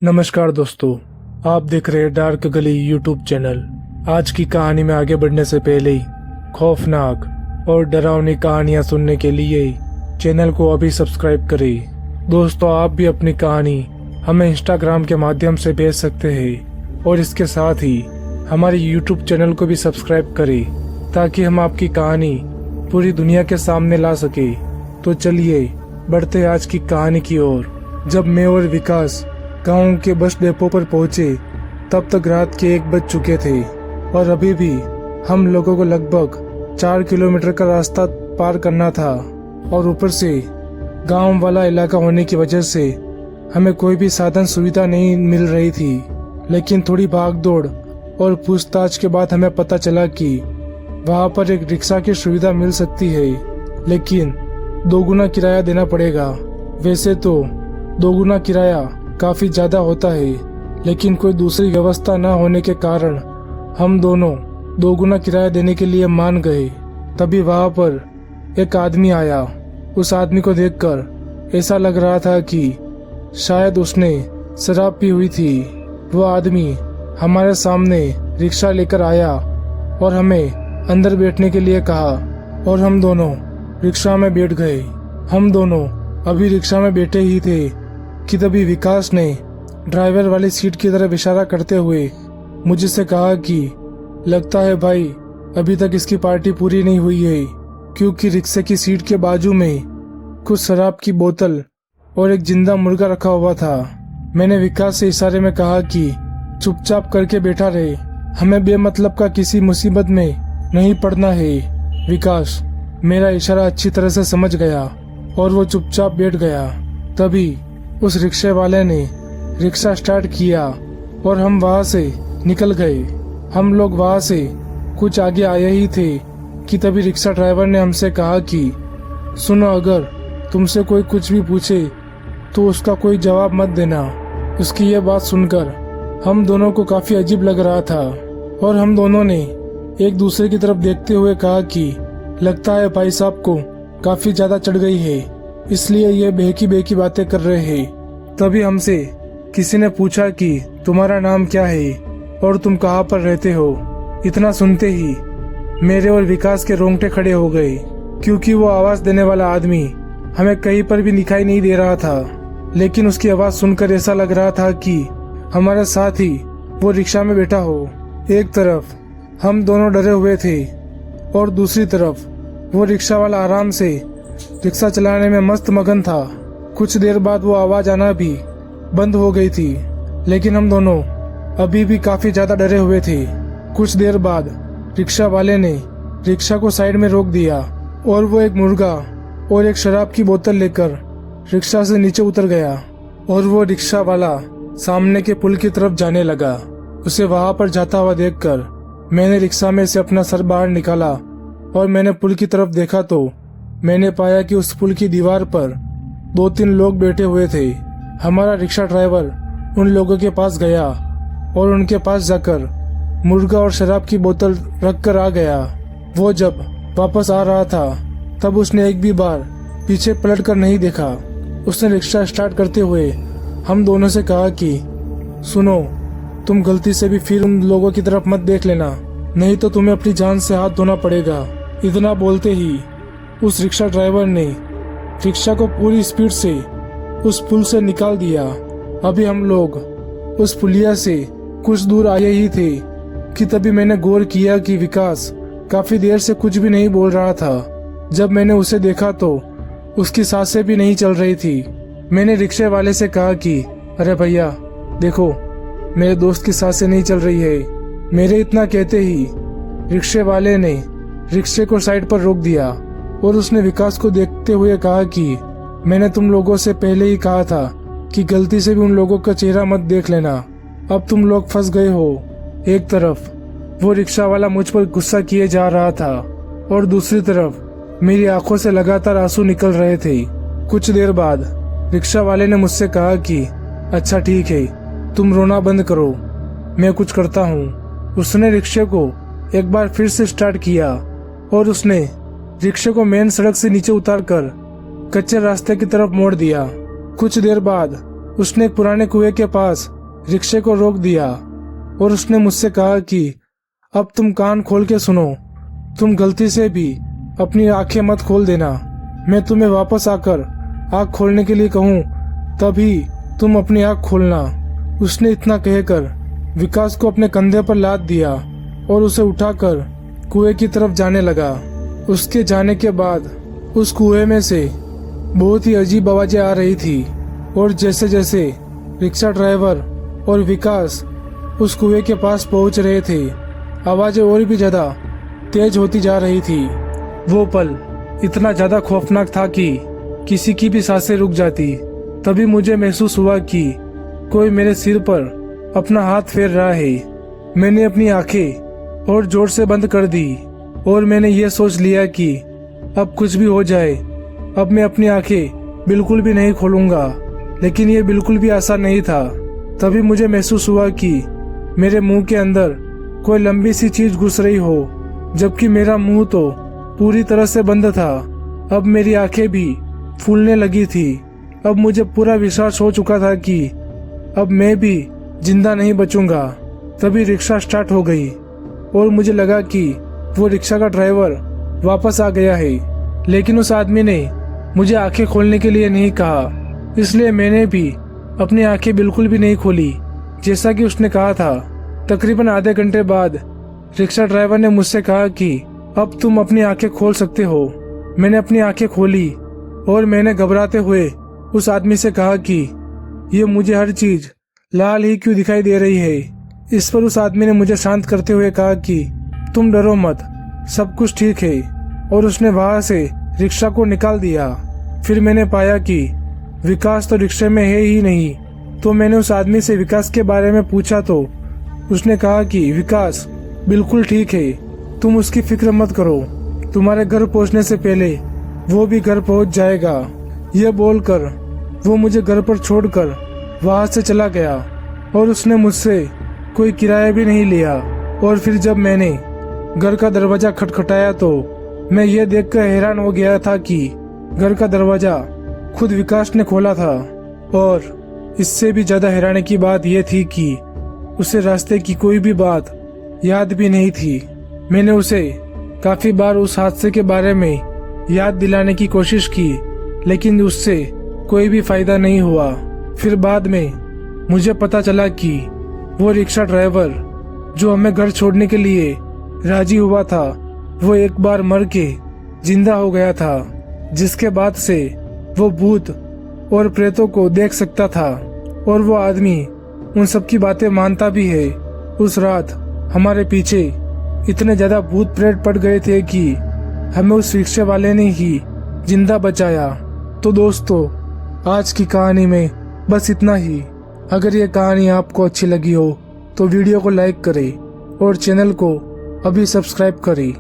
नमस्कार दोस्तों, आप देख रहे हैं डार्क गली यूट्यूब चैनल। आज की कहानी में आगे बढ़ने से पहले ही खौफनाक और डरावनी कहानियां सुनने के लिए चैनल को अभी सब्सक्राइब करें। दोस्तों, आप भी अपनी कहानी हमें इंस्टाग्राम के माध्यम से भेज सकते हैं और इसके साथ ही हमारे यूट्यूब चैनल को भी सब्सक्राइब करें ताकि हम आपकी कहानी पूरी दुनिया के सामने ला सके। तो चलिए बढ़ते हैं आज की कहानी की ओर। जब मैं और विकास गांव के बस डिपो पर पहुंचे तब तक रात के 1 बज चुके थे और अभी भी हम लोगों को लगभग 4 किलोमीटर का रास्ता पार करना था और ऊपर से गांव वाला इलाका होने की वजह से हमें कोई भी साधन सुविधा नहीं मिल रही थी। लेकिन थोड़ी भागदौड़ और पूछताछ के बाद हमें पता चला कि वहां पर एक रिक्शा की सुविधा मिल सकती है, लेकिन 2 गुना किराया देना पड़ेगा। वैसे तो 2 गुना किराया काफी ज्यादा होता है, लेकिन कोई दूसरी व्यवस्था न होने के कारण हम दोनों 2 गुना किराया देने के लिए मान गए। तभी वहां पर एक आदमी आया। उस आदमी को देखकर ऐसा लग रहा था कि शायद उसने शराब पी हुई थी। वो आदमी हमारे सामने रिक्शा लेकर आया और हमें अंदर बैठने के लिए कहा और हम दोनों रिक्शा में बैठ गए। हम दोनों अभी रिक्शा में बैठे ही थे कि तभी विकास ने ड्राइवर वाली सीट की तरफ इशारा करते हुए मुझसे कहा कि लगता है भाई अभी तक इसकी पार्टी पूरी नहीं हुई है, क्योंकि रिक्शे की सीट के बाजू में कुछ शराब की बोतल और एक जिंदा मुर्गा रखा हुआ था। मैंने विकास से इशारे में कहा कि चुपचाप करके बैठा रहे, हमें बेमतलब का किसी मुसीबत में नहीं पड़ना है। विकास मेरा इशारा अच्छी तरह से समझ गया और वो चुपचाप बैठ गया। तभी उस रिक्शे वाले ने रिक्शा स्टार्ट किया और हम वहां से निकल गए। हम लोग वहां से कुछ आगे आए ही थे कि तभी रिक्शा ड्राइवर ने हमसे कहा कि सुनो, अगर तुमसे कोई कुछ भी पूछे तो उसका कोई जवाब मत देना। उसकी ये बात सुनकर हम दोनों को काफी अजीब लग रहा था और हम दोनों ने एक दूसरे की तरफ देखते हुए कहा कि लगता है भाई साहब को काफी ज्यादा चढ़ गई है, इसलिए ये बेहकी बातें कर रहे हैं। तभी हमसे किसी ने पूछा कि तुम्हारा नाम क्या है और तुम कहाँ पर रहते हो। इतना सुनते ही मेरे और विकास के रोंगटे खड़े हो गए, क्योंकि वो आवाज देने वाला आदमी हमें कहीं पर भी दिखाई नहीं दे रहा था। लेकिन उसकी आवाज सुनकर ऐसा लग रहा था कि हमारे साथ ही वो रिक्शा में बैठा हो। एक तरफ हम दोनों डरे हुए थे और दूसरी तरफ वो रिक्शा वाला आराम से रिक्शा चलाने में मस्त मगन था। कुछ देर बाद वो आवाज आना भी बंद हो गई थी, लेकिन हम दोनों अभी भी काफी ज्यादा डरे हुए थे। कुछ देर बाद रिक्शा वाले ने रिक्शा को साइड में रोक दिया और वो एक मुर्गा और एक शराब की बोतल लेकर रिक्शा से नीचे उतर गया और वो रिक्शा वाला सामने के पुल की तरफ जाने लगा। उसे वहां पर जाता हुआ देखकर मैंने रिक्शा में से अपना सर बाहर निकाला और मैंने पुल की तरफ देखा तो मैंने पाया कि उस पुल की दीवार पर 2-3 लोग बैठे हुए थे। हमारा रिक्शा ड्राइवर उन लोगों के पास गया और उनके पास जाकर मुर्गा और शराब की बोतल रखकर आ गया। वो जब वापस आ रहा था तब उसने एक भी बार पीछे पलटकर नहीं देखा। उसने रिक्शा स्टार्ट करते हुए हम दोनों से कहा कि सुनो, तुम गलती से भी फिर उन लोगों की तरफ मत देख लेना, नहीं तो तुम्हें अपनी जान से हाथ धोना पड़ेगा। इतना बोलते ही उस रिक्शा ड्राइवर ने रिक्शा को पूरी स्पीड से उस पुल से निकाल दिया। अभी हम लोग उस पुलिया से कुछ दूर आए ही थे कि तभी मैंने गौर किया कि विकास काफी देर से कुछ भी नहीं बोल रहा था। जब मैंने उसे देखा तो उसकी सांसें भी नहीं चल रही थी। मैंने रिक्शे वाले से कहा कि अरे भैया देखो, मेरे दोस्त की सांसें नहीं चल रही है। मेरे इतना कहते ही रिक्शे वाले ने रिक्शे को साइड पर रोक दिया और उसने विकास को देखते हुए कहा कि मैंने तुम लोगों से पहले ही कहा था कि गलती से भी उन लोगों का चेहरा मत देख लेना। अब तुम लोग फंस गए हो। एक तरफ वो रिक्शा वाला मुझ पर गुस्सा किए जा रहा था और दूसरी तरफ मेरी आंखों से लगातार आंसू निकल रहे थे। कुछ देर बाद रिक्शा वाले ने मुझसे कहा कि अच्छा ठीक है, तुम रोना बंद करो, मैं कुछ करता हूँ। उसने रिक्शे को एक बार फिर से स्टार्ट किया और उसने रिक्शे को मेन सड़क से नीचे उतारकर कच्चे रास्ते की तरफ मोड़ दिया। कुछ देर बाद उसने एक पुराने कुएं के पास रिक्शे को रोक दिया और उसने मुझसे कहा कि अब तुम कान खोल के सुनो, तुम गलती से भी अपनी आंखें मत खोल देना। मैं तुम्हें वापस आकर आँख खोलने के लिए कहूँ तभी तुम अपनी आँख खोलना। उसने इतना कहकर विकास को अपने कंधे पर लाद दिया और उसे उठाकर कुएं की तरफ जाने लगा। उसके जाने के बाद उस कुएं में से बहुत ही अजीब आवाजें आ रही थी और जैसे जैसे रिक्शा ड्राइवर और विकास उस कुएं के पास पहुंच रहे थे, आवाजें और भी ज्यादा तेज होती जा रही थी। वो पल इतना ज्यादा खौफनाक था कि किसी की भी सांसें रुक जाती। तभी मुझे महसूस हुआ कि कोई मेरे सिर पर अपना हाथ फेर रहा है। मैंने अपनी आंखें और जोर से बंद कर दी और मैंने ये सोच लिया कि अब कुछ भी हो जाए, अब मैं अपनी आंखें बिल्कुल भी नहीं खोलूंगा। लेकिन ये बिल्कुल भी आसान नहीं था। तभी मुझे महसूस हुआ कि मेरे मुंह के अंदर कोई लंबी सी चीज घुस रही हो, जबकि मेरा मुंह तो पूरी तरह से बंद था। अब मेरी आंखें भी फूलने लगी थी। अब मुझे पूरा विश्वास हो चुका था कि अब मैं भी जिंदा नहीं बचूंगा। तभी रिक्शा स्टार्ट हो गई और मुझे लगा कि वो रिक्शा का ड्राइवर वापस आ गया है। लेकिन उस आदमी ने मुझे आंखें खोलने के लिए नहीं कहा, इसलिए मैंने भी अपनी आंखें बिल्कुल भी नहीं खोली जैसा कि उसने कहा था। तकरीबन आधे घंटे बाद रिक्शा ड्राइवर ने मुझसे कहा कि अब तुम अपनी आंखें खोल सकते हो। मैंने अपनी आंखें खोली और मैंने घबराते हुए उस आदमी से कहा कि ये मुझे हर चीज लाल ही क्यों दिखाई दे रही है। इस पर उस आदमी ने मुझे शांत करते हुए कहा कि तुम डरो मत, सब कुछ ठीक है। और उसने वहां से रिक्शा को निकाल दिया। फिर मैंने पाया कि विकास तो रिक्शे में है ही नहीं। तो मैंने उस आदमी से विकास के बारे में पूछा तो उसने कहा कि विकास बिल्कुल ठीक है, तुम उसकी फिक्र मत करो, तुम्हारे घर पहुंचने से पहले वो भी घर पहुंच जाएगा। यह बोलकर वो मुझे घर पर छोड़कर वहां से चला गया और उसने मुझसे कोई किराया भी नहीं लिया। और फिर जब मैंने घर का दरवाजा खटखटाया तो मैं ये देखकर हैरान हो गया था कि घर का दरवाजा खुद विकास ने खोला था। और इससे भी ज्यादा हैरानी की बात यह थी कि उसे रास्ते की कोई भी बात याद भी नहीं थी। मैंने उसे काफी बार उस हादसे के बारे में याद दिलाने की कोशिश की, लेकिन उससे कोई भी फायदा नहीं हुआ। फिर बाद में मुझे पता चला कि वो रिक्शा ड्राइवर जो हमें घर छोड़ने के लिए राजी हुआ था, वो एक बार मर के जिंदा हो गया था, जिसके बाद से वो भूत और प्रेतों को देख सकता था। और वो आदमी उन सब की बातें मानता भी है। उस रात हमारे पीछे इतने ज्यादा भूत प्रेत पड़ गए थे कि हमें उस रिक्शे वाले ने ही जिंदा बचाया। तो दोस्तों, आज की कहानी में बस इतना ही। अगर ये कहानी आपको अच्छी लगी हो तो वीडियो को लाइक करें और चैनल को अभी सब्सक्राइब करें।